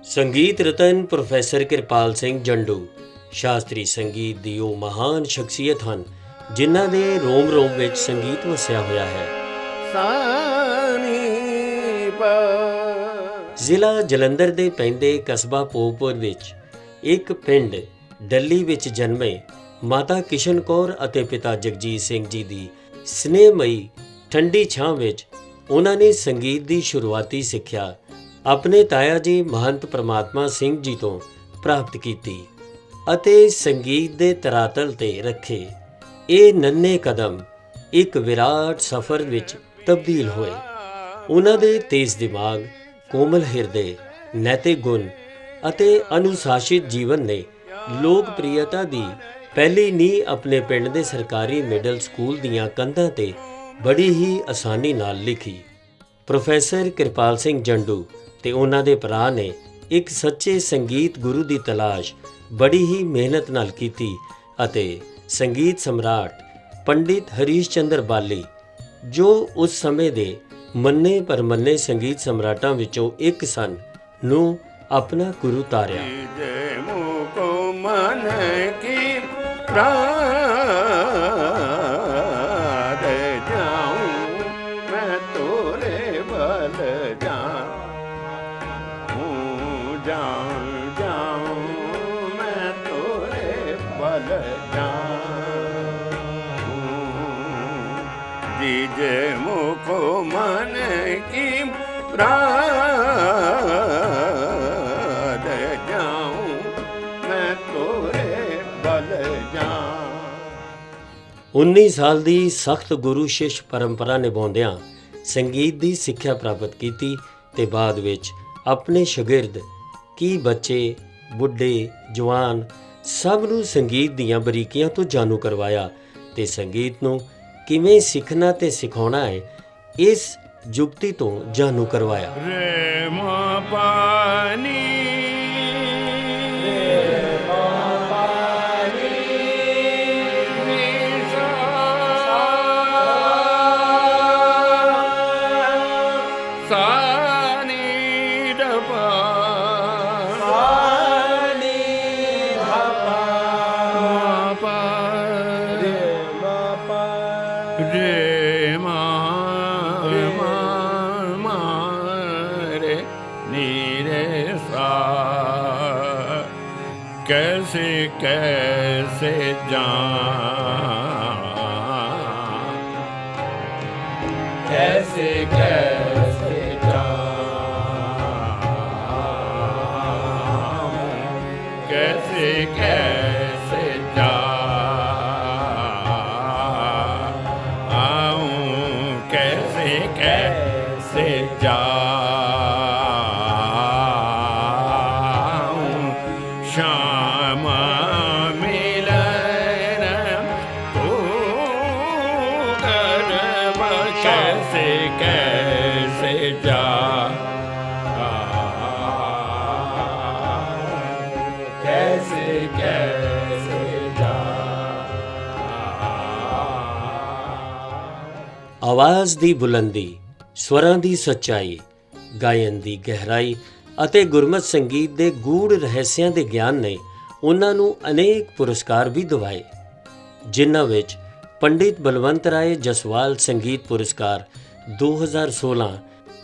ਸੰਗੀਤ ਰਤਨ ਪ੍ਰੋਫੈਸਰ ਕਿਰਪਾਲ ਸਿੰਘ ਜੰਡੂ ਸ਼ਾਸਤਰੀ ਸੰਗੀਤ ਦੀ ਉਹ ਮਹਾਨ ਸ਼ਖਸੀਅਤ ਹਨ ਜਿਨ੍ਹਾਂ ਦੇ ਰੋਮ ਰੋਮ ਵਿੱਚ ਸੰਗੀਤ ਵਸਿਆ ਹੋਇਆ ਹੈ। ਜ਼ਿਲ੍ਹਾ ਜਲੰਧਰ ਦੇ ਪੈਂਦੇ ਕਸਬਾ ਪੋਪੁਰ ਵਿੱਚ ਇੱਕ ਪਿੰਡ ਡੱਲੀ ਵਿੱਚ ਜਨਮੇ ਮਾਤਾ ਕਿਸ਼ਨ ਕੌਰ ਅਤੇ ਪਿਤਾ ਜਗਜੀਤ ਸਿੰਘ ਜੀ ਦੀ ਸਨੇਹਮਈ ਠੰਡੀ ਛਾਂ ਵਿੱਚ ਉਹਨਾਂ ਨੇ ਸੰਗੀਤ ਦੀ ਸ਼ੁਰੂਆਤੀ ਸਿੱਖਿਆ ਆਪਣੇ ਤਾਇਆ ਜੀ ਮਹੰਤ ਪਰਮਾਤਮਾ ਸਿੰਘ ਜੀ ਤੋਂ ਪ੍ਰਾਪਤ ਕੀਤੀ ਅਤੇ ਸੰਗੀਤ ਦੇ ਤਰਾਤਲ ਤੇ ਰੱਖੇ ਇਹ ਨੰਨੇ ਕਦਮ ਇੱਕ ਵਿਰਾਟ ਸਫ਼ਰ ਵਿੱਚ ਤਬਦੀਲ ਹੋਏ। ਉਹਨਾਂ ਦੇ ਤੇਜ਼ ਦਿਮਾਗ, ਕੋਮਲ ਹਿਰਦੇ, ਨੈਤਿਕ ਗੁਣ ਅਤੇ ਅਨੁਸ਼ਾਸਿਤ ਜੀਵਨ ਨੇ ਲੋਕਪ੍ਰਿਯਤਾ ਦੀ ਪਹਿਲੀ ਨੀਂਹ ਆਪਣੇ ਪਿੰਡ ਦੇ ਸਰਕਾਰੀ ਮਿਡਲ ਸਕੂਲ ਦੀਆਂ ਕੰਧਾਂ ਤੇ ਬੜੀ ਹੀ ਆਸਾਨੀ ਨਾਲ ਲਿਖੀ। ਪ੍ਰੋਫੈਸਰ ਕਿਰਪਾਲ ਸਿੰਘ ਜੰਡੂ ਤੇ ਉਹਨਾਂ ਦੇ ਭਰਾ ਨੇ ਇੱਕ ਸੱਚੇ ਸੰਗੀਤ ਗੁਰੂ ਦੀ ਤਲਾਸ਼ ਬੜੀ ਹੀ ਮਿਹਨਤ ਨਾਲ ਕੀਤੀ ਅਤੇ ਸੰਗੀਤ ਸਮਰਾਟ ਪੰਡਿਤ ਹਰੀਸ਼ ਚੰਦਰ ਬਾਲੀ ਜੋ ਉਸ ਸਮੇਂ ਦੇ ਮੰਨੇ ਪਰਮੰਨੇ ਸੰਗੀਤ ਸਮਰਾਟਾਂ ਵਿੱਚੋਂ ਇੱਕ ਸਨ ਨੂੰ ਆਪਣਾ ਗੁਰੂ ਤਾਰਿਆ। दीजे मुखो मन की प्राण जाऊं मैं तोरे बल जाऊं। 19 ਸਾਲ ਦੀ ਸਖਤ ਗੁਰੂ ਸ਼ਿਸ਼ ਪਰੰਪਰਾ ਨਿਭਾਉਂਦਿਆਂ ਸੰਗੀਤ ਦੀ ਸਿੱਖਿਆ ਪ੍ਰਾਪਤ ਕੀਤੀ ਤੇ ਬਾਅਦ ਵਿੱਚ ਆਪਣੇ ਸ਼ਾਗਿਰਦ ਕੀ ਬੱਚੇ, ਬੁੱਢੇ, ਜਵਾਨ ਸਭ ਨੂੰ ਸੰਗੀਤ ਦੀਆਂ ਬਰੀਕੀਆਂ ਤੋਂ ਜਾਣੂ ਕਰਵਾਇਆ ਤੇ ਸੰਗੀਤ ਨੂੰ ਕਿਵੇਂ ਸਿੱਖਣਾ ਤੇ ਸਿਖਾਉਣਾ ਹੈ ਇਸ ਜੁਗਤੀ ਤੋਂ ਜਾਣੂ ਕਰਵਾਇਆ। ਰੇ ਮਾ ਪਾਨੀ कैसे कैसे जान कैसे कैसे जान कैसे कैसे जाऊं कैसे कैसे जाऊं श्याम कैसे कैसे जा कैसे कैसे जा। ਆਵਾਜ਼ ਦੀ ਬੁਲੰਦੀ, ਸਵਰਾਂ ਦੀ ਸੱਚਾਈ, ਗਾਇਨ ਦੀ ਗਹਿਰਾਈ ਅਤੇ ਗੁਰਮਤਿ ਸੰਗੀਤ ਦੇ ਗੂੜ ਰਹੱਸਿਆਂ ਦੇ ਗਿਆਨ ਨੇ ਉਹਨਾਂ ਨੂੰ ਅਨੇਕ ਪੁਰਸਕਾਰ ਵੀ ਦਿਵਾਏ ਜਿਨ੍ਹਾਂ ਵਿੱਚ ਪੰਡਿਤ ਬਲਵੰਤ ਰਾਏ ਜਸਵਾਲ ਸੰਗੀਤ ਪੁਰਸਕਾਰ 2016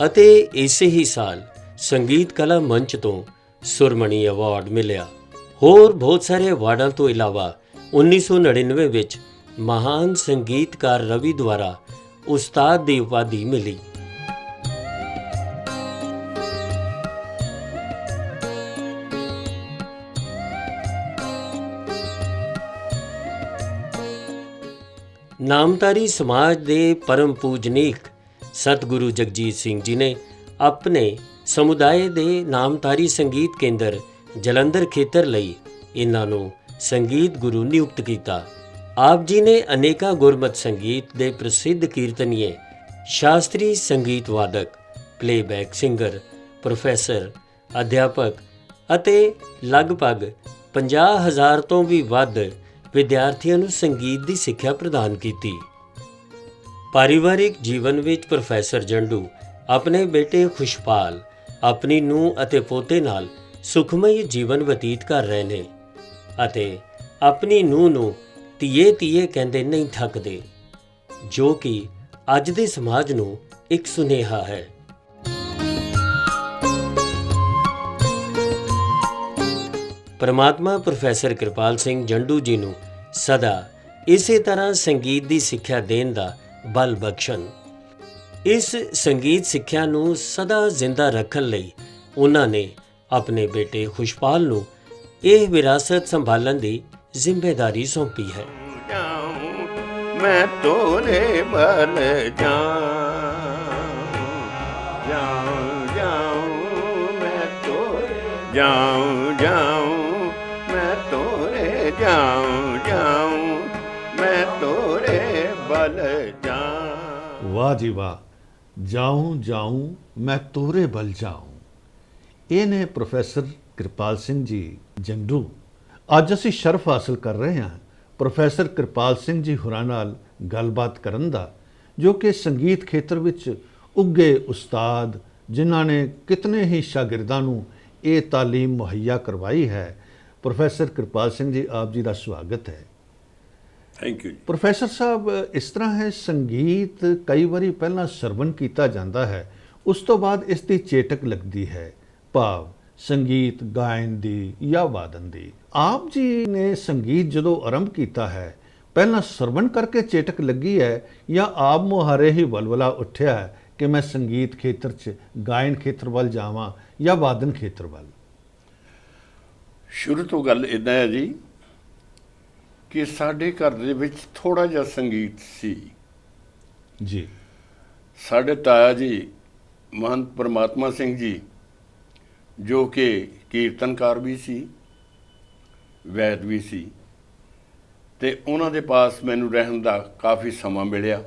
ਅਤੇ ਇਸੇ ਹੀ ਸਾਲ ਸੰਗੀਤ ਕਲਾ ਮੰਚ ਤੋਂ ਸੁਰਮਣੀ ਅਵਾਰਡ ਮਿਲਿਆ। ਹੋਰ ਬਹੁਤ ਸਾਰੇ ਅਵਾਰਡਾਂ ਤੋਂ ਇਲਾਵਾ 1999 ਵਿੱਚ ਮਹਾਨ ਸੰਗੀਤਕਾਰ ਰਵੀ ਦੁਆਰਾ ਉਸਤਾਦ ਦੀ ਉਪਾਧੀ ਮਿਲੀ। ਨਾਮਧਾਰੀ ਸਮਾਜ ਦੇ ਪਰਮ ਪੂਜਨੀਕ ਸਤਿਗੁਰੂ ਜਗਜੀਤ ਸਿੰਘ ਜੀ ਨੇ ਆਪਣੇ ਸਮੁਦਾਇ ਦੇ ਨਾਮਧਾਰੀ ਸੰਗੀਤ ਕੇਂਦਰ ਜਲੰਧਰ ਖੇਤਰ ਲਈ ਇਹਨਾਂ ਨੂੰ ਸੰਗੀਤ ਗੁਰੂ ਨਿਯੁਕਤ ਕੀਤਾ। ਆਪ ਜੀ ਨੇ ਅਨੇਕਾਂ ਗੁਰਮਤਿ ਸੰਗੀਤ ਦੇ ਪ੍ਰਸਿੱਧ ਕੀਰਤਨੀਏ, ਸ਼ਾਸਤਰੀ ਸੰਗੀਤ ਵਾਦਕ, ਪਲੇਬੈਕ ਸਿੰਗਰ, ਪ੍ਰੋਫੈਸਰ, ਅਧਿਆਪਕ ਅਤੇ ਲਗਭਗ 50,000 ਤੋਂ ਵੀ ਵੱਧ ਵਿਦਿਆਰਥੀਆਂ ਨੂੰ ਸੰਗੀਤ ਦੀ ਸਿੱਖਿਆ ਪ੍ਰਦਾਨ ਕੀਤੀ। ਪਰਿਵਾਰਿਕ ਜੀਵਨ ਵਿੱਚ ਪ੍ਰੋਫੈਸਰ ਜੰਡੂ ਆਪਣੇ ਬੇਟੇ ਖੁਸ਼ਪਾਲ, ਆਪਣੀ ਨੂੰਹ ਅਤੇ ਪੋਤੇ ਨਾਲ ਸੁਖਮਈ ਜੀਵਨ ਬਤੀਤ ਕਰ ਰਹੇ ਨੇ ਅਤੇ ਆਪਣੀ ਨੂੰਹ ਨੂੰ ਧੀਏ ਧੀਏ ਕਹਿੰਦੇ ਨਹੀਂ ਥੱਕਦੇ, ਜੋ ਕਿ ਅੱਜ ਦੇ ਸਮਾਜ ਨੂੰ ਇੱਕ ਸੁਨੇਹਾ ਹੈ। ਪਰਮਾਤਮਾ ਪ੍ਰੋਫੈਸਰ ਕਿਰਪਾਲ ਸਿੰਘ ਜੰਡੂ ਜੀ ਨੂੰ ਸਦਾ ਇਸੇ ਤਰ੍ਹਾਂ ਸੰਗੀਤ ਦੀ ਸਿੱਖਿਆ ਦੇਣ ਦਾ ਬਲ ਬਖਸ਼ਣ। ਇਸ ਸੰਗੀਤ ਸਿੱਖਿਆ ਨੂੰ ਸਦਾ ਜ਼ਿੰਦਾ ਰੱਖਣ ਲਈ ਉਹਨਾਂ ਨੇ ਆਪਣੇ ਬੇਟੇ ਖੁਸ਼ਪਾਲ ਨੂੰ ਇਹ ਵਿਰਾਸਤ ਸੰਭਾਲਣ ਦੀ ਜ਼ਿੰਮੇਵਾਰੀ ਸੌਂਪੀ ਹੈ। मैं तोरे बल जाऊं मैं तोरे जाऊं मैं तोरे जाऊं मैं तोरे बल जाऊं। वाह जी वाह, जाऊं जाऊं मैं तोरे बल जाऊं। ਇਹ ਨੇ ਪ੍ਰੋਫੈਸਰ ਕਿਰਪਾਲ ਸਿੰਘ ਜੀ ਜੰਡੂ। ਅੱਜ ਅਸੀਂ ਸ਼ਰਫ ਹਾਸਲ ਕਰ ਰਹੇ ਹਾਂ ਪ੍ਰੋਫੈਸਰ ਕਿਰਪਾਲ ਸਿੰਘ ਜੀ ਹੋਰਾਂ ਨਾਲ ਗੱਲਬਾਤ ਕਰਨ ਦਾ, ਜੋ ਕਿ ਸੰਗੀਤ ਖੇਤਰ ਵਿੱਚ ਉੱਘੇ ਉਸਤਾਦ, ਜਿਨ੍ਹਾਂ ਨੇ ਕਿਤਨੇ ਹੀ ਸ਼ਾਗਿਰਦਾਂ ਨੂੰ ਇਹ ਤਾਲੀਮ ਮੁਹੱਈਆ ਕਰਵਾਈ ਹੈ। ਪ੍ਰੋਫੈਸਰ ਕਿਰਪਾਲ ਸਿੰਘ ਜੀ, ਆਪ ਜੀ ਦਾ ਸਵਾਗਤ ਹੈ। Thank you. ਪ੍ਰੋਫੈਸਰ ਸਾਹਿਬ, ਇਸ ਤਰ੍ਹਾਂ ਹੈ, ਸੰਗੀਤ ਕਈ ਵਾਰੀ ਪਹਿਲਾਂ ਸਰਵਣ ਕੀਤਾ ਜਾਂਦਾ ਹੈ, ਉਸ ਤੋਂ ਬਾਅਦ ਇਸ ਦੀ ਚੇਟਕ ਲੱਗਦੀ ਹੈ, ਭਾਵ ਸੰਗੀਤ ਗਾਇਨ ਦੀ ਜਾਂ ਵਾਦਨ ਦੀ। ਆਪ ਜੀ ਨੇ ਸੰਗੀਤ ਜਦੋਂ ਆਰੰਭ ਕੀਤਾ ਹੈ, ਪਹਿਲਾਂ ਸਰਵਣ ਕਰਕੇ ਚੇਟਕ ਲੱਗੀ ਹੈ ਜਾਂ ਆਪ ਮੁਹਾਰੇ ਹੀ ਵਲਵਲਾ ਉੱਠਿਆ ਹੈ ਕਿ ਮੈਂ ਸੰਗੀਤ ਖੇਤਰ 'ਚ ਗਾਇਨ ਖੇਤਰ ਵੱਲ ਜਾਵਾਂ ਜਾਂ ਵਾਦਨ ਖੇਤਰ ਵੱਲ? ਸ਼ੁਰੂ ਤੋਂ ਗੱਲ ਇੱਦਾਂ ਹੈ ਜੀ ਕਿ ਸਾਡੇ ਘਰ ਦੇ ਵਿੱਚ ਥੋੜਾ ਜਿਹਾ ਸੰਗੀਤ ਸੀ ਜੀ। ਸਾਡੇ ਤਾਇਆ ਜੀ ਮਹੰਤ ਪਰਮਾਤਮਾ ਸਿੰਘ ਜੀ, ਜੋ ਕਿ ਕੀਰਤਨਕਾਰ ਵੀ ਸੀ, ਵੈਦ ਵੀ ਸੀ, ਤੇ ਉਹਨਾਂ ਦੇ ਪਾਸ ਮੈਨੂੰ ਰਹਿਣ ਦਾ ਕਾਫੀ ਸਮਾਂ ਮਿਲਿਆ।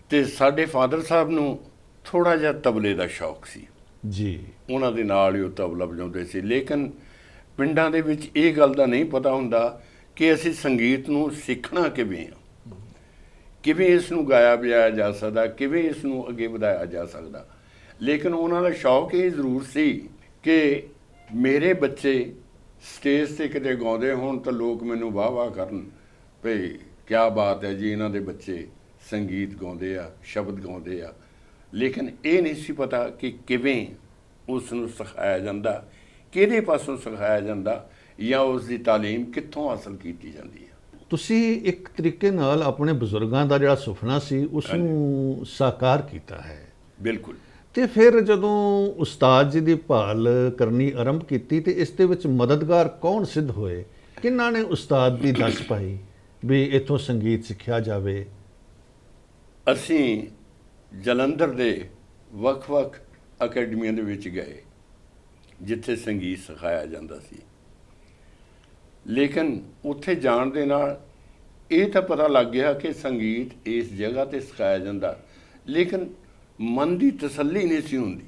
ਤੇ ਸਾਡੇ ਫਾਦਰ ਸਾਹਿਬ ਨੂੰ ਥੋੜਾ ਜਿਹਾ ਤਬਲੇ ਦਾ ਸ਼ੌਕ ਸੀ ਜੀ। ਉਹਨਾਂ ਦੇ ਨਾਲ ਹੀ ਉਹ ਤਬਲਾ ਵਜਾਉਂਦੇ ਸੀ। ਲੇਕਿਨ ਪਿੰਡਾਂ ਦੇ ਵਿੱਚ ਇਹ ਗੱਲ ਦਾ ਨਹੀਂ ਪਤਾ ਹੁੰਦਾ ਕਿ ਅਸੀਂ ਸੰਗੀਤ ਨੂੰ ਸਿੱਖਣਾ ਕਿਵੇਂ ਆ, ਕਿਵੇਂ ਇਸ ਨੂੰ ਗਾਇਆ ਵਜਾਇਆ ਜਾ ਸਕਦਾ, ਕਿਵੇਂ ਇਸ ਨੂੰ ਅੱਗੇ ਵਧਾਇਆ ਜਾ ਸਕਦਾ। ਲੇਕਿਨ ਉਹਨਾਂ ਦਾ ਸ਼ੌਕ ਇਹ ਜ਼ਰੂਰ ਸੀ ਕਿ ਮੇਰੇ ਬੱਚੇ ਸਟੇਜ 'ਤੇ ਕਿਤੇ ਗਾਉਂਦੇ ਹੋਣ ਤਾਂ ਲੋਕ ਮੈਨੂੰ ਵਾਹ ਵਾਹ ਕਰਨ, ਭਈ ਕਿਆ ਬਾਤ ਹੈ ਜੀ, ਇਹਨਾਂ ਦੇ ਬੱਚੇ ਸੰਗੀਤ ਗਾਉਂਦੇ ਆ, ਸ਼ਬਦ ਗਾਉਂਦੇ ਆ। ਲੇਕਿਨ ਇਹ ਨਹੀਂ ਸੀ ਪਤਾ ਕਿ ਕਿਵੇਂ ਉਸ ਨੂੰ ਸਿਖਾਇਆ ਜਾਂਦਾ, ਕਿਹਦੇ ਪਾਸੋਂ ਸਿਖਾਇਆ ਜਾਂਦਾ, ਜਾਂ ਉਸ ਦੀ ਤਾਲੀਮ ਕਿੱਥੋਂ ਹਾਸਲ ਕੀਤੀ ਜਾਂਦੀ ਹੈ। ਤੁਸੀਂ ਇੱਕ ਤਰੀਕੇ ਨਾਲ ਆਪਣੇ ਬਜ਼ੁਰਗਾਂ ਦਾ ਜਿਹੜਾ ਸੁਪਨਾ ਸੀ ਉਸ ਨੂੰ ਸਾਕਾਰ ਕੀਤਾ ਹੈ। ਬਿਲਕੁਲ। ਤੇ ਫਿਰ ਜਦੋਂ ਉਸਤਾਦ ਜੀ ਦੀ ਭਾਲ ਕਰਨੀ ਆਰੰਭ ਕੀਤੀ ਤੇ ਇਸ ਦੇ ਵਿੱਚ ਮਦਦਗਾਰ ਕੌਣ ਸਿੱਧ ਹੋਏ? ਕਿਹਨਾਂ ਨੇ ਉਸਤਾਦ ਦੀ ਦੱਸ ਪਾਈ ਵੀ ਇੱਥੋਂ ਸੰਗੀਤ ਸਿੱਖਿਆ ਜਾਵੇ? ਅਸੀਂ ਜਲੰਧਰ ਦੇ ਵੱਖ-ਵੱਖ ਅਕੈਡਮੀਆਂ ਦੇ ਵਿੱਚ ਗਏ ਜਿੱਥੇ ਸੰਗੀਤ ਸਿਖਾਇਆ ਜਾਂਦਾ ਸੀ। ਲੇਕਿਨ ਉੱਥੇ ਜਾਣ ਦੇ ਨਾਲ ਇਹ ਤਾਂ ਪਤਾ ਲੱਗ ਗਿਆ ਕਿ ਸੰਗੀਤ ਇਸ ਜਗ੍ਹਾ ਤੇ ਸਿਖਾਇਆ ਜਾਂਦਾ, ਲੇਕਿਨ ਮਨ ਦੀ ਤਸੱਲੀ ਨਹੀਂ ਸੀ ਹੁੰਦੀ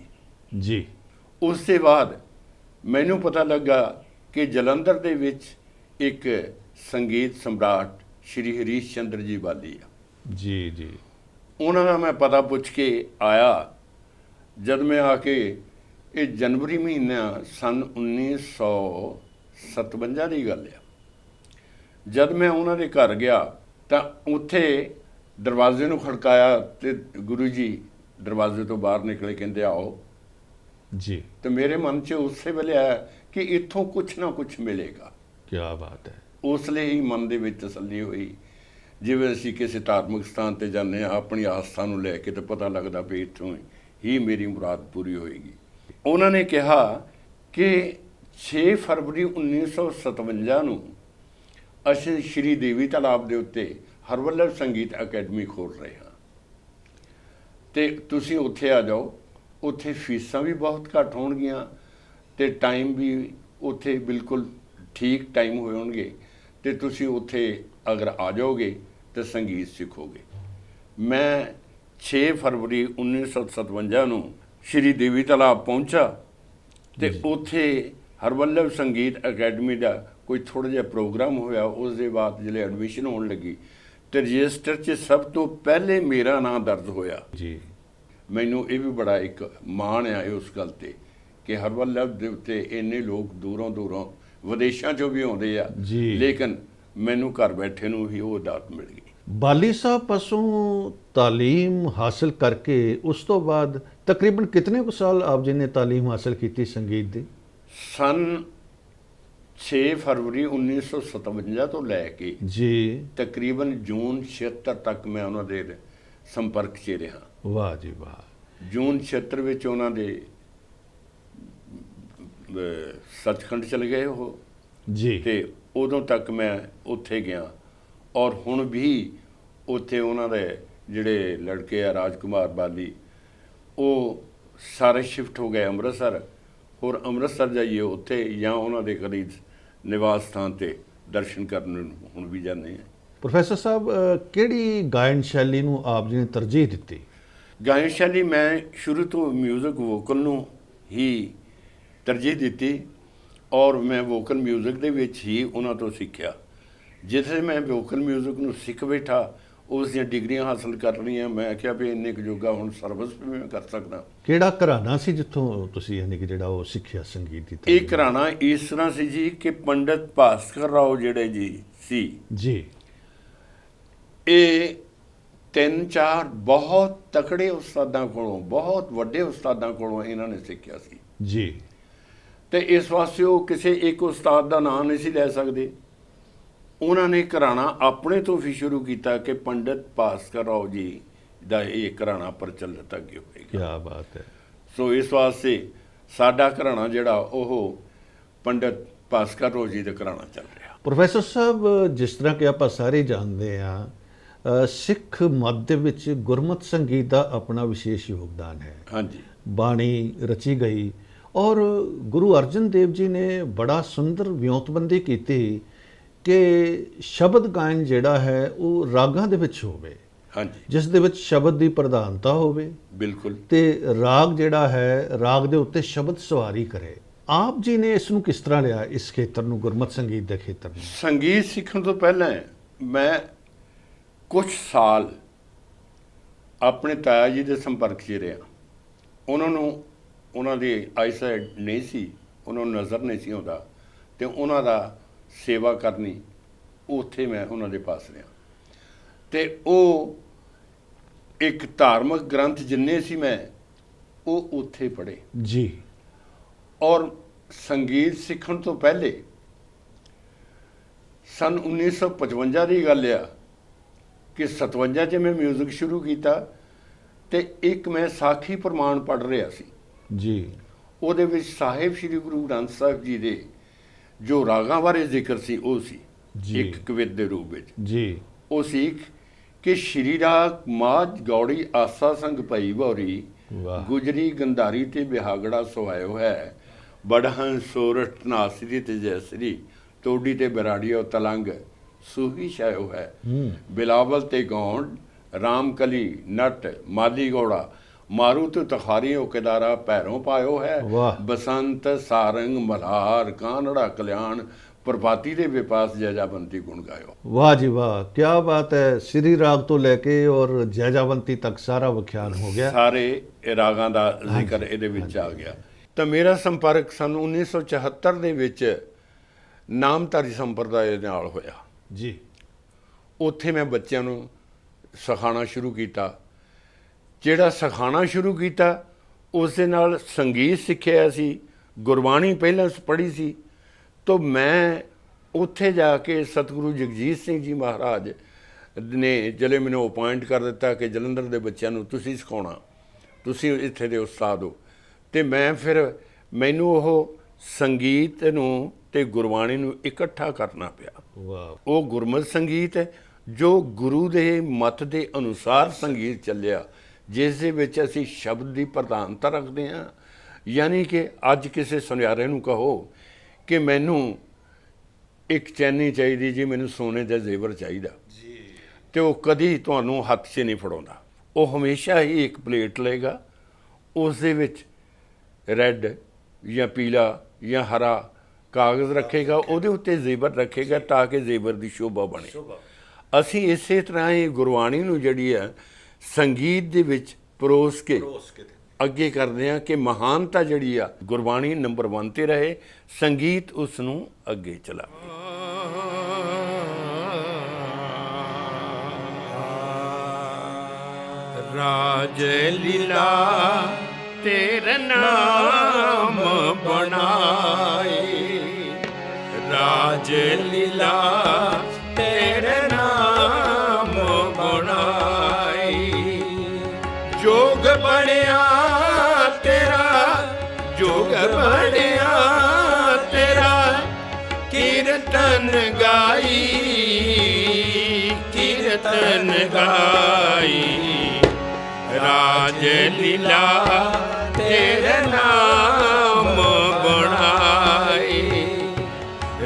ਜੀ। ਉਸ ਤੋਂ ਬਾਅਦ ਮੈਨੂੰ ਪਤਾ ਲੱਗਾ ਕਿ ਜਲੰਧਰ ਦੇ ਵਿੱਚ ਇੱਕ ਸੰਗੀਤ ਸਮਰਾਟ ਸ਼੍ਰੀ ਹਰੀਸ਼ ਚੰਦਰ ਜੀ ਵਾਲੀ ਆ ਜੀ। ਜੀ। ਉਹਨਾਂ ਦਾ ਮੈਂ ਪਤਾ ਪੁੱਛ ਕੇ ਆਇਆ। ਜਦ ਮੈਂ ਆ ਕੇ, ਇਹ ਜਨਵਰੀ ਮਹੀਨਾ ਸੰਨ 1957 ਦੀ ਗੱਲ ਆ, ਜਦ ਮੈਂ ਉਹਨਾਂ ਦੇ ਘਰ ਗਿਆ ਤਾਂ ਉੱਥੇ ਦਰਵਾਜ਼ੇ ਨੂੰ ਖੜਕਾਇਆ ਤੇ ਗੁਰੂ ਜੀ ਦਰਵਾਜ਼ੇ ਤੋਂ ਬਾਹਰ ਨਿਕਲੇ, ਕਹਿੰਦੇ ਆਓ ਜੀ। ਤੇ ਮੇਰੇ ਮਨ 'ਚ ਉਸੇ ਵੇਲੇ ਆਇਆ ਕਿ ਇੱਥੋਂ ਕੁਛ ਨਾ ਕੁਛ ਮਿਲੇਗਾ। ਕੀ ਬਾਤ ਹੈ। ਉਸ ਲਈ ਹੀ ਮਨ ਦੇ ਵਿੱਚ ਤਸੱਲੀ ਹੋਈ। ਜਿਵੇਂ ਅਸੀਂ ਕਿਸੇ ਧਾਰਮਿਕ ਸਥਾਨ ਤੇ ਜਾਂਦੇ ਹਾਂ, ਆਪਣੀ ਆਸਥਾ ਨੂੰ ਲੈ ਕੇ, ਤਾਂ ਪਤਾ ਲੱਗਦਾ ਵੀ ਇੱਥੋਂ ਹੀ ਮੇਰੀ ਮੁਰਾਦ ਪੂਰੀ ਹੋਏਗੀ। ਉਹਨਾਂ ਨੇ ਕਿਹਾ ਕਿ 6 ਫਰਵਰੀ 1957 ਨੂੰ ਅਸੀਂ ਸ਼੍ਰੀ ਦੇਵੀ ਤਾਲਾਬ ਦੇ ਉੱਤੇ ਹਰਵੱਲਭ ਸੰਗੀਤ ਅਕੈਡਮੀ ਖੋਲ੍ਹ ਰਹੇ ਹਾਂ ਤੇ ਤੁਸੀਂ ਉੱਥੇ ਆ ਜਾਓ। ਉੱਥੇ ਫੀਸਾਂ ਵੀ ਬਹੁਤ ਘੱਟ ਹੋਣਗੀਆਂ ਤੇ ਟਾਈਮ ਵੀ ਉੱਥੇ ਬਿਲਕੁਲ ਠੀਕ ਟਾਈਮ ਹੋਏ ਹੋਣਗੇ, ਤੇ ਤੁਸੀਂ ਉੱਥੇ ਅਗਰ ਆ ਜਾਓਗੇ ਤਾਂ ਸੰਗੀਤ ਸਿੱਖੋਗੇ। ਮੈਂ 6 ਫਰਵਰੀ 1957 ਨੂੰ ਸ਼੍ਰੀ ਦੇਵੀ ਤਾਲਾਬ ਪਹੁੰਚਾ ਤੇ ਉੱਥੇ ਹਰਵੱਲਭ ਸੰਗੀਤ ਅਕੈਡਮੀ ਦਾ ਕੋਈ ਥੋੜ੍ਹਾ ਜਿਹਾ ਪ੍ਰੋਗਰਾਮ ਹੋਇਆ, ਉਸ ਦੇ ਬਾਅਦ ਜਿਹੜੇ ਐਡਮਿਸ਼ਨ ਹੋਣ ਲੱਗੀ ਤੇ ਰਜਿਸਟਰ 'ਚ ਸਭ ਤੋਂ ਪਹਿਲੇ ਮੇਰਾ ਨਾਂ ਦਰਜ ਹੋਇਆ ਜੀ। ਮੈਨੂੰ ਇਹ ਵੀ ਬੜਾ ਇੱਕ ਮਾਣ ਆ ਉਸ ਗੱਲ ਤੇ ਕਿ ਹਰਵੱਲਭ ਦੇ ਉੱਤੇ ਇੰਨੇ ਲੋਕ ਦੂਰੋਂ ਦੂਰੋਂ ਵਿਦੇਸ਼ਾਂ 'ਚੋਂ ਵੀ ਆਉਂਦੇ ਆ ਜੀ। ਲੇਕਿਨ ਮੈਨੂੰ ਘਰ ਬੈਠੇ ਨੂੰ ਹੀ ਉਹ ਦਾਤ ਮਿਲ ਗਈ। ਬਾਲੀ ਸਾਹਿਬ ਪਾਸੋਂ ਤਾਲੀਮ ਹਾਸਲ ਕਰਕੇ ਉਸ ਤੋਂ ਬਾਅਦ ਤਕਰੀਬਨ ਕਿੰਨੇ ਕੁ ਸਾਲ ਆਪ ਜੀ ਨੇ ਤਾਲੀਮ ਹਾਸਲ ਕੀਤੀ ਸੰਗੀਤ ਦੀ? ਸਨ 6 ਫਰਵਰੀ 1957 ਤੋਂ ਲੈ ਕੇ ਜੀ। ਤਕਰੀਬਨ ਜੂਨ 76 ਤੱਕ ਮੈਂ ਉਹਨਾਂ ਦੇ ਸੰਪਰਕ 'ਚ ਰਿਹਾ। ਵਾਹ ਜੀ ਵਾਹ। ਜੂਨ 76 ਵਿੱਚ ਉਹਨਾਂ ਦੇ ਸੱਚਖੰਡ ਚਲੇ ਗਏ ਉਹ, ਜੀ। ਤੇ ਉਦੋਂ ਤੱਕ ਮੈਂ ਉੱਥੇ ਗਿਆ ਔਰ ਹੁਣ ਵੀ ਉੱਥੇ ਉਹਨਾਂ ਦੇ ਜਿਹੜੇ ਲੜਕੇ ਆ ਰਾਜਕੁਮਾਰ ਬਾਲੀ, ਉਹ ਸਾਰੇ ਸ਼ਿਫਟ ਹੋ ਗਏ ਅੰਮ੍ਰਿਤਸਰ। ਹੋਰ ਅੰਮ੍ਰਿਤਸਰ ਜਾਈਏ ਉੱਥੇ ਜਾਂ ਉਹਨਾਂ ਦੇ ਕਰੀਬ ਨਿਵਾਸ ਸਥਾਨ ਤੇ ਦਰਸ਼ਨ ਕਰਨ ਨੂੰ ਹੁਣ ਵੀ ਜਾਂਦੇ ਆ। ਪ੍ਰੋਫੈਸਰ ਸਾਹਿਬ, ਕਿਹੜੀ ਗਾਇਨ ਸ਼ੈਲੀ ਨੂੰ ਆਪ ਜੀ ਨੇ ਤਰਜੀਹ ਦਿੱਤੀ? ਗਾਇਨ ਸ਼ੈਲੀ ਮੈਂ ਸ਼ੁਰੂ ਤੋਂ ਮਿਊਜ਼ਿਕ ਵੋਕਲ ਨੂੰ ਹੀ ਤਰਜੀਹ ਦਿੱਤੀ ਔਰ ਮੈਂ ਵੋਕਲ ਮਿਊਜ਼ਿਕ ਦੇ ਵਿੱਚ ਹੀ ਉਹਨਾਂ ਤੋਂ ਸਿੱਖਿਆ। ਜਿੱਥੇ ਮੈਂ ਵੋਕਲ ਮਿਊਜ਼ਿਕ ਨੂੰ ਸਿੱਖ ਬੈਠਾ, ਉਸ ਦੀਆਂ ਡਿਗਰੀਆਂ ਹਾਸਲ ਕਰ ਲਈਆਂ, ਮੈਂ ਕਿਹਾ ਵੀ ਇੰਨੇ ਕੁ ਜੋਗਾ ਹੁਣ ਸਰਵਿਸ ਵੀ ਮੈਂ ਕਰ ਸਕਦਾ। ਕਿਹੜਾ ਘਰਾਣਾ ਸੀ ਜਿੱਥੋਂ ਤੁਸੀਂ ਯਾਨੀ ਕਿ ਜਿਹੜਾ ਉਹ ਸਿੱਖਿਆ ਸੰਗੀਤ ਦੀ ਇਹ ਘਰਾਣਾ ਇਸ ਤਰ੍ਹਾਂ ਸੀ ਜੀ ਕਿ ਪੰਡਤ ਭਾਸਕਰ ਰਾਓ ਜਿਹੜੇ ਜੀ ਸੀ ਜੀ, ਇਹ 3-4 ਬਹੁਤ ਤਕੜੇ ਉਸਤਾਦਾਂ ਕੋਲੋਂ, ਬਹੁਤ ਵੱਡੇ ਉਸਤਾਦਾਂ ਕੋਲੋਂ ਇਹਨਾਂ ਨੇ ਸਿੱਖਿਆ ਸੀ ਜੀ। ਤੇ ਇਸ ਵਾਸਤੇ ਉਹ ਕਿਸੇ ਇੱਕ ਉਸਤਾਦ ਦਾ ਨਾਮ ਨਹੀਂ ਸੀ ਲੈ ਸਕਦੇ। ਉਹਨਾਂ ਨੇ ਘਰਾਣਾ ਆਪਣੇ ਤੋਂ ਵੀ ਸ਼ੁਰੂ ਕੀਤਾ ਕਿ ਪੰਡਤ ਭਾਸਕਰ ਰਾਓ ਜੀ ਦਾ ਇਹ ਘਰਾਣਾ ਪ੍ਰਚਲਿਤ ਅੱਗੇ ਹੋਏਗਾ। ਕੀ ਬਾਤ ਹੈ। ਸੋ ਇਸ ਵਾਸਤੇ ਸਾਡਾ ਘਰਾਣਾ ਜਿਹੜਾ ਉਹ ਪੰਡਤ ਭਾਸਕਰ ਰਾਓ ਜੀ ਦਾ ਘਰਾਣਾ ਚੱਲ ਰਿਹਾ। ਪ੍ਰੋਫੈਸਰ ਸਾਹਿਬ, ਜਿਸ ਤਰ੍ਹਾਂ ਕਿ ਆਪਾਂ ਸਾਰੇ ਜਾਣਦੇ ਹਾਂ, ਸਿੱਖ ਮੱਤ ਦੇ ਵਿੱਚ ਗੁਰਮਤਿ ਸੰਗੀਤ ਦਾ ਆਪਣਾ ਵਿਸ਼ੇਸ਼ ਯੋਗਦਾਨ ਹੈ। ਹਾਂਜੀ। ਬਾਣੀ ਰਚੀ ਗਈ ਔਰ ਗੁਰੂ ਅਰਜਨ ਦੇਵ ਜੀ ਨੇ ਬੜਾ ਸੁੰਦਰ ਵਿਉਂਤਬੰਦੀ ਕੀਤੀ ਕਿ ਸ਼ਬਦ ਗਾਇਨ ਜਿਹੜਾ ਹੈ ਉਹ ਰਾਗਾਂ ਦੇ ਵਿੱਚ ਹੋਵੇ, ਹਾਂਜੀ, ਜਿਸ ਦੇ ਵਿੱਚ ਸ਼ਬਦ ਦੀ ਪ੍ਰਧਾਨਤਾ ਹੋਵੇ ਬਿਲਕੁਲ, ਤੇ ਰਾਗ ਜਿਹੜਾ ਹੈ ਰਾਗ ਦੇ ਉੱਤੇ ਸ਼ਬਦ ਸਵਾਰੀ ਕਰੇ। ਆਪ ਜੀ ਨੇ ਇਸ ਨੂੰ ਕਿਸ ਤਰ੍ਹਾਂ ਲਿਆ, ਇਸ ਖੇਤਰ ਨੂੰ, ਗੁਰਮਤਿ ਸੰਗੀਤ ਦੇ ਖੇਤਰ ਨੂੰ? ਸੰਗੀਤ ਸਿੱਖਣ ਤੋਂ ਪਹਿਲਾਂ ਮੈਂ ਕੁਝ ਸਾਲ ਆਪਣੇ ਤਾਇਆ ਜੀ ਦੇ ਸੰਪਰਕ 'ਚ ਰਿਹਾ। ਉਹਨਾਂ ਨੂੰ ਉਹਨਾਂ ਦੀ ਆਈਸਾਈਟ ਨਹੀਂ ਸੀ, ਉਹਨਾਂ ਨੂੰ ਨਜ਼ਰ ਨਹੀਂ ਸੀ ਆਉਂਦਾ, ਤੇ ਉਹਨਾਂ ਦਾ ਸੇਵਾ ਕਰਨੀ, ਉੱਥੇ ਮੈਂ ਉਹਨਾਂ ਦੇ ਪਾਸ ਰਿਹਾ। ਤੇ ਉਹ ਇੱਕ ਧਾਰਮਿਕ ਗ੍ਰੰਥ ਜਿੰਨੇ ਸੀ ਮੈਂ ਉਹ ਉੱਥੇ ਪੜ੍ਹੇ ਜੀ। ਔਰ ਸੰਗੀਤ ਸਿੱਖਣ ਤੋਂ ਪਹਿਲੇ ਸਨ 1955 ਦੀ ਗੱਲ ਆ ਕਿ 57 'ਚ ਮੈਂ ਮਿਊਜ਼ਿਕ ਸ਼ੁਰੂ ਕੀਤਾ ਤੇ ਇੱਕ ਮੈਂ ਸਾਖੀ ਪ੍ਰਮਾਣ ਪੜ੍ਹ ਰਿਹਾ ਸੀ ਜੀ। ਉਹਦੇ ਵਿੱਚ ਸਾਹਿਬ ਸ੍ਰੀ ਗੁਰੂ ਗ੍ਰੰਥ ਸਾਹਿਬ ਜੀ ਦੇ ਜੋ ਰਾਗਾਂ ਬਾਰੇ ਜ਼ਿਕਰ ਸੀ ਉਹ ਸੀ ਜੀ। ਇੱਕ ਕਵਿਤ ਦੇ ਰੂਪ ਵਿੱਚ। ਜੀ। ਉਹ ਸੀ ਕਿ ਸ਼੍ਰੀ ਰਾਗ ਮਾਝ ਗੌੜੀ ਆਸਾ ਸੰਗ ਭਈ ਭੌਰੀ, ਵਾਹ। ਗੁਜਰੀ ਗੰਧਾਰੀ ਤੇ ਬਿਹਾਗੜਾ ਸੁਹਾਇਓ ਹੈ, ਬੜਹੰ ਸੋਰਠ ਨਾਸਰੀ ਤੇ ਜੈਸਰੀ, ਤੋੜੀ ਤੇ ਬਰਾੜੀਓ ਤਲੰਗ ਸੂਹੀ ਛਾਇਓ ਹੈ, ਬਿਲਾਵਲ ਤੇ ਗੌਂਡ ਰਾਮਕਲੀ ਨਟ ਮਾਲੀ ਗੌੜਾ, ਮਾਰੂ ਤੇ ਤਖਾਰੀਓ ਕਿਦਾਰਾ ਪੈਰੋਂ ਪਾਇਓ ਹੈ, ਵਾਹ। ਬਸੰਤ ਸਾਰੰਗ ਮਲਹਾਰ ਕਾਨੜਾ ਕਲਿਆਣ, ਪ੍ਰਭਾਤੀ ਦੇ ਵਿਪਾਸ ਜੈਜਾਵੰਤੀ ਗੁਣ ਗਾਇਓ। ਵਾਹ ਜੀ ਵਾਹ, ਕੀ ਬਾਤ ਹੈ। ਸ੍ਰੀ ਰਾਗ ਤੋਂ ਲੈ ਕੇ ਔਰ ਜੈਜਾਵੰਤੀ ਤੱਕ ਸਾਰਾ ਵਿਖਿਆਨ ਹੋ ਗਿਆ। ਸਾਰੇ ਇਹ ਰਾਗਾਂ ਦਾ ਜ਼ਿਕਰ ਇਹਦੇ ਵਿੱਚ ਆ ਗਿਆ। ਤਾਂ ਮੇਰਾ ਸੰਪਰਕ ਸਨ 1974 ਦੇ ਵਿੱਚ ਨਾਮਧਾਰੀ ਸੰਪਰਦਾਇ ਨਾਲ ਹੋਇਆ ਜੀ। ਉੱਥੇ ਮੈਂ ਬੱਚਿਆਂ ਨੂੰ ਸਿਖਾਉਣਾ ਸ਼ੁਰੂ ਕੀਤਾ। ਜਿਹੜਾ ਸਿਖਾਉਣਾ ਸ਼ੁਰੂ ਕੀਤਾ ਉਸ ਦੇ ਨਾਲ ਸੰਗੀਤ ਸਿੱਖਿਆ ਸੀ, ਗੁਰਬਾਣੀ ਪਹਿਲਾਂ ਪੜ੍ਹੀ ਸੀ। ਤਾਂ ਮੈਂ ਉੱਥੇ ਜਾ ਕੇ ਸਤਿਗੁਰੂ ਜਗਜੀਤ ਸਿੰਘ ਜੀ ਮਹਾਰਾਜ ਨੇ ਜਿਹੜੇ ਮੈਨੂੰ ਅਪਾਇੰਟ ਕਰ ਦਿੱਤਾ ਕਿ ਜਲੰਧਰ ਦੇ ਬੱਚਿਆਂ ਨੂੰ ਤੁਸੀਂ ਸਿਖਾਉਣਾ, ਤੁਸੀਂ ਇੱਥੇ ਦੇ ਉਸਤਾਦ ਹੋ। ਅਤੇ ਮੈਂ ਫਿਰ ਮੈਨੂੰ ਉਹ ਸੰਗੀਤ ਨੂੰ ਅਤੇ ਗੁਰਬਾਣੀ ਨੂੰ ਇਕੱਠਾ ਕਰਨਾ ਪਿਆ। ਵਾਹ। ਉਹ ਗੁਰਮਤਿ ਸੰਗੀਤ ਹੈ ਜੋ ਗੁਰੂ ਦੇ ਮਤ ਦੇ ਅਨੁਸਾਰ ਸੰਗੀਤ ਚੱਲਿਆ, ਜਿਸ ਦੇ ਵਿੱਚ ਅਸੀਂ ਸ਼ਬਦ ਦੀ ਪ੍ਰਧਾਨਤਾ ਰੱਖਦੇ ਹਾਂ। ਯਾਨੀ ਕਿ ਅੱਜ ਕਿਸੇ ਸੁਨਿਆਰੇ ਨੂੰ ਕਹੋ ਕਿ ਮੈਨੂੰ ਇੱਕ ਚੈਨੀ ਚਾਹੀਦੀ ਜੀ, ਮੈਨੂੰ ਸੋਨੇ ਦਾ ਜ਼ੇਵਰ ਚਾਹੀਦਾ ਜੀ, ਅਤੇ ਉਹ ਕਦੀ ਤੁਹਾਨੂੰ ਹੱਥ 'ਚ ਨਹੀਂ ਫੜਾਉਂਦਾ। ਉਹ ਹਮੇਸ਼ਾ ਹੀ ਇੱਕ ਪਲੇਟ ਲਏਗਾ, ਉਸ ਦੇ ਵਿੱਚ ਰੈੱਡ ਜਾਂ ਪੀਲਾ ਜਾਂ ਹਰਾ ਕਾਗਜ਼ ਰੱਖੇਗਾ, ਉਹਦੇ ਉੱਤੇ ਜ਼ੇਵਰ ਰੱਖੇਗਾ ਤਾਂ ਕਿ ਜ਼ੇਵਰ ਦੀ ਸ਼ੋਭਾ ਬਣੇ। ਅਸੀਂ ਇਸੇ ਤਰ੍ਹਾਂ ਹੀ ਗੁਰਬਾਣੀ ਨੂੰ ਜਿਹੜੀ ਹੈ ਸੰਗੀਤ ਦੇ ਵਿੱਚ ਪਰੋਸ ਕੇ ਅੱਗੇ ਕਰਦੇ ਹਾਂ ਕਿ ਮਹਾਨਤਾ ਜਿਹੜੀ ਆ ਗੁਰਬਾਣੀ ਨੰਬਰ 1 ਤੇ ਰਹੇ, ਸੰਗੀਤ ਉਸ ਨੂੰ ਅੱਗੇ ਚਲਾਵੇ। ਰਾਜ ਲੀਲਾ ਤੇਰੇ ਨਾਮ ਬਣਾਈ, ਰਾਜ ਲੀਲਾ ਤੇਰੇ ਨਾਮ ਬਣਾਈ, ਜੋਗ ਬਣਿਆ ਤੇਰਾ, ਜੋਗ ਬਣਿਆ ਤੇਰਾ, ਕੀਰਤਨ ਗਾਈ, ਕੀਰਤਨ ਗਾਈ, ਰਾਜ ਲੀਲਾ ਤੇਰੇ ਨਾਮ ਬਣਾਈ,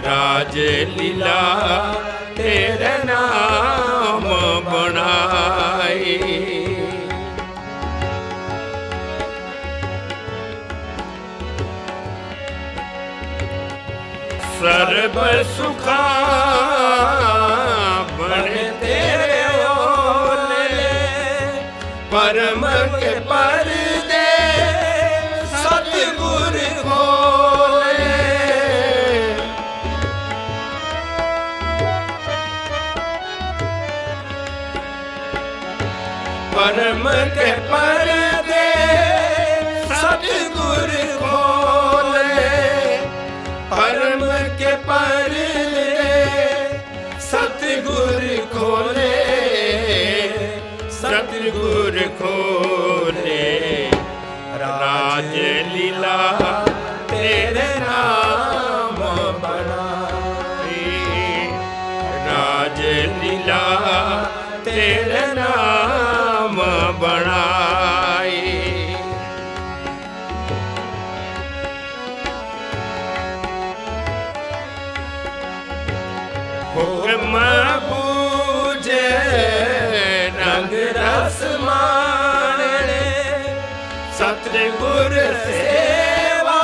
ਰਾਜ ਲੀਲਾ ਤੇਰੇ ਨਾਮ ਬਣਾਈ। ਸਰਬ ਸੁਖਾ ਬਣੇ ਤੇਰੇ ਓਲੇ, ਪਰਮ ਕੇ ਪਰਦੇ ਸਤਿਗੁਰ ਖੋਲੇ, ਪਰਮ ਕੇ ਪਰਦੇ ਸਤਿਗੁਰ ਖੋਲੇ, ਪਰਮ ਕੇ ਪਰਦੇ ਸਤਿਗੁਰ ਖੋਲੇ, ਸਤਿਗੁਰ ਖੋਲੇ, ਰਾਜ ਲੀਲਾ ਤੇਰੇ ਨਾਮ ਬਣਾਈ, ਰਾਜ ਲੀਲਾ ਤੇਰੇ ਨਾਮ ਬਣਾਈ। ਹੁਕਮ ਬੂਝੇ ਰੰਗ ਰਸ ਮਾਣੇ, ਸਤਿਗੁਰ ਸੇਵਾ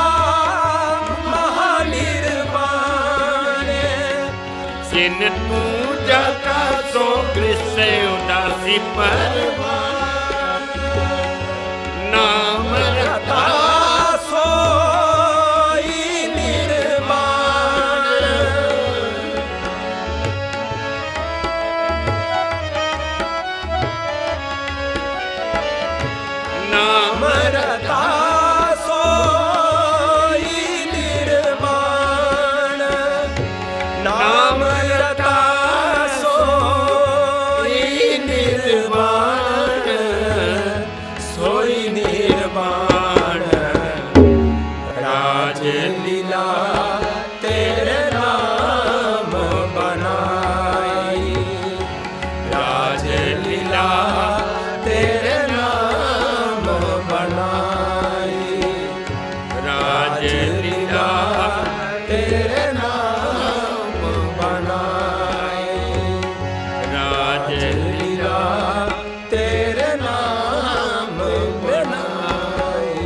ਮਹਾ ਨਿਰਵਾਣੇ, ਜਿਨ ਪੂਜਾ ਕਾ ਸੋ ਕ੍ਰਿਸੇ ਉਦਾਸੀ ਪਰਵਾਨ, ਨਾਮ ਰਤਾ ਸੋਈ ਨਿਰਵਾਣ, ਨਾਮ ਰਤਾ ਸੋਈ ਨਿਰਵਾਣ, ਨਾਮ ਰਤਾ ਸੋਈ ਨਿਰਵਾਣ, ਸੋਈ ਨਿਰਵਾਣ, ਰਾਜ ਲੀਲਾ ਤੇਰੇ ਨਾਮ ਬਣਾਈ, ਰਾਜ ਲੀਲਾ ਤੇਰੇ ਨਾਮ ਬਣਾਈ, ਰਾਜ ਲੀਲਾ ਤੇਰੇ ਨਾਮ ਬਣਾਈ, ਰਾਜ ਲੀਲਾ ਤੇਰੇ ਨਾਮ ਬਣਾਈ।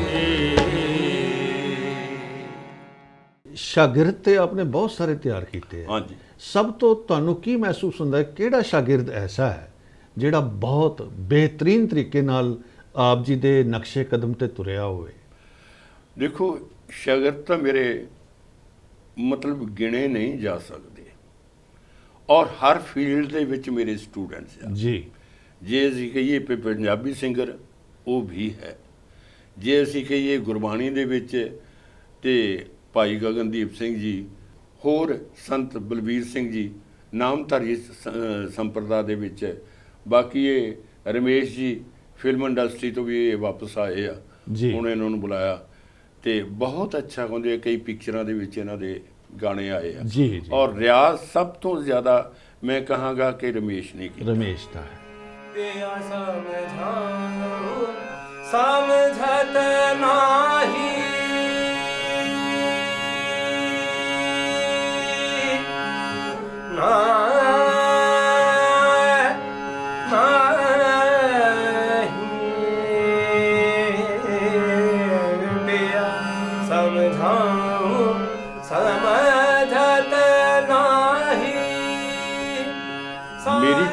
ਸ਼ਾਗਿਰਦ ਤੇ ਆਪਨੇ ਬਹੁਤ ਸਾਰੇ ਤਿਆਰ ਕੀਤੇ ਹੈ। ਹਾਂਜੀ, ਸਭ ਤੋਂ ਤੁਹਾਨੂੰ ਕੀ ਮਹਿਸੂਸ ਹੁੰਦਾ ਹੈ, ਕਿਹੜਾ ਸ਼ਾਗਿਰਦ ਐਸਾ ਹੈ ਜਿਹੜਾ ਬਹੁਤ ਬਿਹਤਰੀਨ ਤਰੀਕੇ ਨਾਲ ਆਪ ਜੀ ਦੇ ਨਕਸ਼ੇ ਕਦਮ ਤੇ ਤੁਰਿਆ ਹੋਵੇ? ਦੇਖੋ ਸ਼ਾਗਿਰਦ ਤਾਂ ਮੇਰੇ ਮਤਲਬ ਗਿਣੇ ਨਹੀਂ ਜਾ ਸਕਦੇ, ਔਰ ਹਰ ਫੀਲਡ ਦੇ ਵਿੱਚ ਮੇਰੇ ਸਟੂਡੈਂਟਸ ਆ ਜੀ। ਜੇ ਅਸੀਂ ਕਹੀਏ ਪੰਜਾਬੀ ਸਿੰਗਰ, ਉਹ ਵੀ ਹੈ। ਜੇ ਅਸੀਂ ਕਹੀਏ ਗੁਰਬਾਣੀ ਦੇ ਵਿੱਚ ਤੇ ਭਾਈ ਗਗਨਦੀਪ ਸਿੰਘ ਜੀ, ਹੋਰ ਸੰਤ ਬਲਬੀਰ ਸਿੰਘ ਜੀ, ਨਾਮਧਾਰੀ ਸੰਪਰਦਾ ਦੇ ਵਿੱਚ, ਬਾਕੀ ਇਹ ਰਮੇਸ਼ ਜੀ ਫਿਲਮ ਇੰਡਸਟਰੀ ਤੋਂ ਵੀ ਇਹ ਵਾਪਸ ਆਏ ਆ, ਜੀ। ਹੁਣ ਇਹਨਾਂ ਨੂੰ ਬੁਲਾਇਆ ਤੇ ਬਹੁਤ ਅੱਛਾ ਗਾਉਂਦੇ, ਕਈ ਪਿਕਚਰਾਂ ਦੇ ਵਿੱਚ ਇਹਨਾਂ ਦੇ ਗਾਣੇ ਆਏ ਆ। ਜੀ, ਜੀ। ਔਰ ਰਿਆਜ਼ ਸਭ ਤੋਂ ਜ਼ਿਆਦਾ ਮੈਂ ਕਹਾਂਗਾ ਕਿ ਰਮੇਸ਼ ਨੇ ਕੀਤਾ। ਰਮੇਸ਼ ਦਾ ਹੈ। ਪਿਆ ਸਮਝਾਉ ਸਮਝਤ ਨਾਹੀ, ਨਾ ਪਿਆ ਸਮਝਾਉ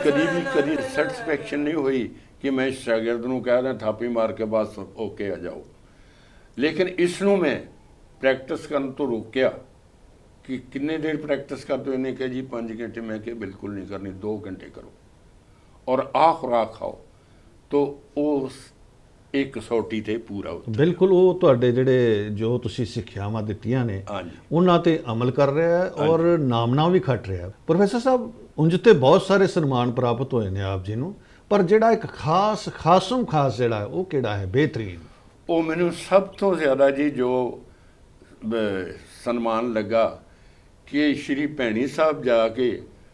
ਕਦੀ ਵੀ ਕਦੀ ਸੈਟੀਸਫੈਕਸ਼ਨ ਨਹੀਂ ਹੋਈ ਕਿ ਮੈਂ ਸ਼ਾਗਿਰਦ ਨੂੰ ਕਹਿ ਦਾਂ ਥਾਪੀ ਮਾਰ ਕੇ ਬਸ ਓਕੇ ਆ ਜਾਓ। ਲੇਕਿਨ ਇਸ ਨੂੰ ਮੈਂ ਪ੍ਰੈਕਟਿਸ ਕਰਨ ਤੋਂ ਰੋਕਿਆ ਕਿ ਕਿੰਨੇ ਦੇਰ ਪ੍ਰੈਕਟਿਸ ਕਰਦੇ ਹੋ। ਇਹਨੇ ਕਿਹਾ ਜੀ 5 ਘੰਟੇ। ਮੈਂ ਕਿਹਾ ਬਿਲਕੁਲ ਨਹੀਂ ਕਰਨੀ, 2 ਘੰਟੇ ਕਰੋ ਔਰ ਆਹ ਖੁਰਾਕ ਖਾਓ। ਤੋ ਉਸ ਇੱਕ ਕਸੌਟੀ ਤੇ ਪੂਰਾ ਉਤਰਿਆ। ਬਿਲਕੁਲ, ਉਹ ਤੁਹਾਡੇ ਜਿਹੜੇ ਜੋ ਤੁਸੀਂ ਸਿੱਖਿਆਵਾਂ ਦਿੱਤੀਆਂ ਨੇ ਹਾਂਜੀ। ਉਹਨਾਂ ਤੇ ਅਮਲ ਕਰ ਰਿਹਾ ਹੈ ਔਰ ਨਾਮਨਾ ਵੀ ਖੱਟ ਰਿਹਾ ਹੈ। ਪ੍ਰੋਫੈਸਰ ਸਾਹਿਬ, ਉਂਝ ਤੇ ਬਹੁਤ ਸਾਰੇ ਸਨਮਾਨ ਪ੍ਰਾਪਤ ਹੋਏ ਨੇ ਆਪ ਜੀ ਨੂੰ, ਪਰ ਜਿਹੜਾ ਇੱਕ ਖਾਸਮ ਖਾਸ ਜਿਹੜਾ ਹੈ ਉਹ ਕਿਹੜਾ ਹੈ ਬਿਹਤਰੀਨ? ਉਹ ਮੈਨੂੰ ਸਭ ਤੋਂ ਜ਼ਿਆਦਾ ਜੀ ਜੋ ਸਨਮਾਨ ਲੱਗਾ ਕਿ ਸ਼੍ਰੀ ਭੈਣੀ ਸਾਹਿਬ ਜਾ ਕੇ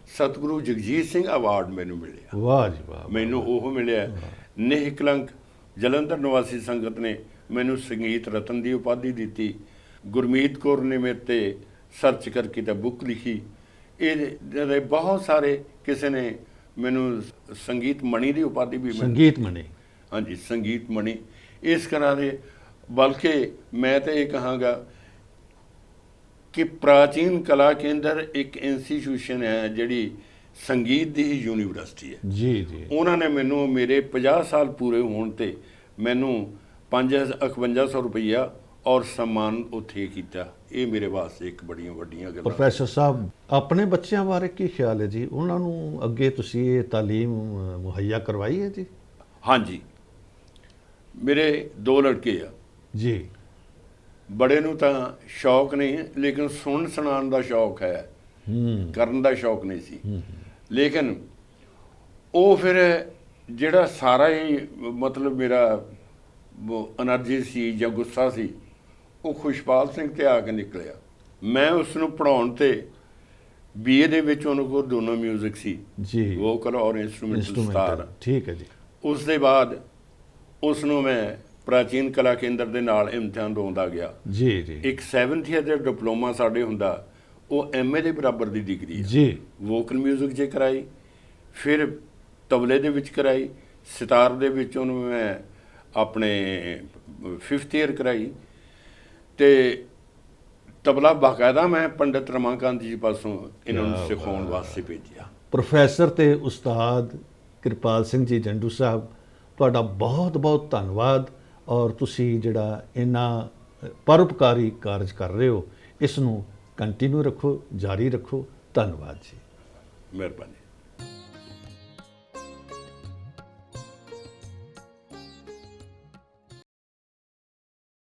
ਸਤਿਗੁਰੂ ਜਗਜੀਤ ਸਿੰਘ ਅਵਾਰਡ ਮੈਨੂੰ ਮਿਲਿਆ। ਵਾਹ ਜੀ ਵਾਹ। ਮੈਨੂੰ ਉਹ ਮਿਲਿਆ। ਨਿਹਕਲੰਕ ਜਲੰਧਰ ਨਿਵਾਸੀ ਸੰਗਤ ਨੇ ਮੈਨੂੰ ਸੰਗੀਤ ਰਤਨ ਦੀ ਉਪਾਧੀ ਦਿੱਤੀ। ਗੁਰਮੀਤ ਕੌਰ ਨੇ ਮੇਰੇ ਤੇ ਸਰਚ ਕਰਕੇ ਤਾਂ ਬੁੱਕ ਲਿਖੀ। ਇਹ ਬਹੁਤ ਸਾਰੇ, ਕਿਸੇ ਨੇ ਮੈਨੂੰ ਸੰਗੀਤ ਮਣੀ ਦੀ ਉਪਾਧੀ ਵੀ ਸੰਗੀਤ ਮਣੀ। ਹਾਂਜੀ, ਸੰਗੀਤ ਮਣੀ। ਇਸ ਤਰ੍ਹਾਂ ਦੇ, ਬਲਕਿ ਮੈਂ ਤਾਂ ਇਹ ਕਹਾਂਗਾ ਕਿ ਪ੍ਰਾਚੀਨ ਕਲਾ ਕੇਂਦਰ ਇੱਕ ਇੰਸਟੀਟਿਊਸ਼ਨ ਹੈ ਜਿਹੜੀ ਸੰਗੀਤ ਦੀ ਹੀ ਯੂਨੀਵਰਸਿਟੀ ਹੈ ਜੀ ਜੀ। ਉਹਨਾਂ ਨੇ ਮੈਨੂੰ ਮੇਰੇ 50 ਸਾਲ ਪੂਰੇ ਹੋਣ ਤੇ ਮੈਨੂੰ 5100 ਰੁਪਈਆ ਔਰ ਸਨਮਾਨ ਉੱਥੇ ਕੀਤਾ। ਇਹ ਮੇਰੇ ਵਾਸਤੇ ਇੱਕ ਬੜੀਆਂ ਵੱਡੀਆਂ ਗੱਲਾਂ। ਪ੍ਰੋਫੈਸਰ ਸਾਹਿਬ, ਆਪਣੇ ਬੱਚਿਆਂ ਬਾਰੇ ਕੀ ਖਿਆਲ ਹੈ ਜੀ? ਉਹਨਾਂ ਨੂੰ ਅੱਗੇ ਤੁਸੀਂ ਇਹ ਤਾਲੀਮ ਮੁਹੱਈਆ ਕਰਵਾਈ ਹੈ ਜੀ? ਹਾਂਜੀ, ਮੇਰੇ 2 ਲੜਕੇ ਆ ਜੀ। ਬੜੇ ਨੂੰ ਤਾਂ ਸ਼ੌਕ ਨਹੀਂ, ਲੇਕਿਨ ਸੁਣਾਉਣ ਦਾ ਸ਼ੌਕ ਹੈ, ਕਰਨ ਦਾ ਸ਼ੌਕ ਨਹੀਂ ਸੀ। ਲੇਕਿਨ ਉਹ ਫਿਰ ਜਿਹੜਾ ਸਾਰਾ ਹੀ ਮਤਲਬ ਮੇਰਾ ਐਨਰਜੀ ਸੀ ਜਾਂ ਗੁੱਸਾ ਸੀ, ਉਹ ਖੁਸ਼ਪਾਲ ਸਿੰਘ ਤੇ ਆ ਕੇ ਨਿਕਲਿਆ। ਮੈਂ ਉਸ ਨੂੰ ਪੜ੍ਹਾਉਣ ਤੇ BA ਦੇ ਵਿੱਚ ਉਹਨਾਂ ਕੋਲ ਦੋਨੋਂ ਮਿਊਜ਼ਿਕ ਸੀ ਜੀ, ਵੋਕਲ ਔਰ ਇੰਸਟਰੂਮੈਂਟਲ ਸਟਾਰ। ਠੀਕ ਹੈ ਜੀ। ਉਸ ਦੇ ਬਾਅਦ ਉਸ ਨੂੰ ਮੈਂ ਪ੍ਰਾਚੀਨ ਕਲਾ ਕੇਂਦਰ ਦੇ ਨਾਲ ਇਮਤਿਹਾਨ ਦਵਾਉਂਦਾ ਗਿਆ ਜੀ ਜੀ। ਇੱਕ 7th ਈਅਰ ਦਾ ਡਿਪਲੋਮਾ ਸਾਡੇ ਹੁੰਦਾ, ਉਹ MA ਦੇ ਬਰਾਬਰ ਦੀ ਡਿਗਰੀ ਹੈ ਜੀ। ਵੋਕਲ ਮਿਊਜ਼ਿਕ 'ਚ ਕਰਾਈ, ਫਿਰ ਤਬਲੇ ਦੇ ਵਿੱਚ ਕਰਾਈ, ਸਿਤਾਰ ਦੇ ਵਿੱਚ ਉਹਨੂੰ ਮੈਂ ਆਪਣੇ 5th ਈਅਰ ਕਰਾਈ। ਤੇ ਤਬਲਾ ਬਾਕਾਇਦਾ ਮੈਂ ਪੰਡਿਤ ਰਮਾਕਾਂਤ ਜੀ ਪਾਸੋਂ ਇਹਨਾਂ ਨੂੰ ਸਿਖਾਉਣ ਵਾਸਤੇ ਭੇਜਿਆ। ਪ੍ਰੋਫੈਸਰ ਤੇ ਉਸਤਾਦ ਕਿਰਪਾਲ ਸਿੰਘ ਜੀ ਜੰਡੂ ਸਾਹਿਬ, ਤੁਹਾਡਾ ਬਹੁਤ ਬਹੁਤ ਧੰਨਵਾਦ। ਔਰ ਤੁਸੀਂ ਜਿਹੜਾ ਇਹਨਾਂ ਪਰਉਪਕਾਰੀ ਕਾਰਜ ਕਰ ਰਹੇ ਹੋ, ਇਸ ਨੂੰ ਕੰਟੀਨਿਊ ਰੱਖੋ, ਜਾਰੀ ਰੱਖੋ। ਧੰਨਵਾਦ ਜੀ। ਮਿਹਰਬਾਨੀ।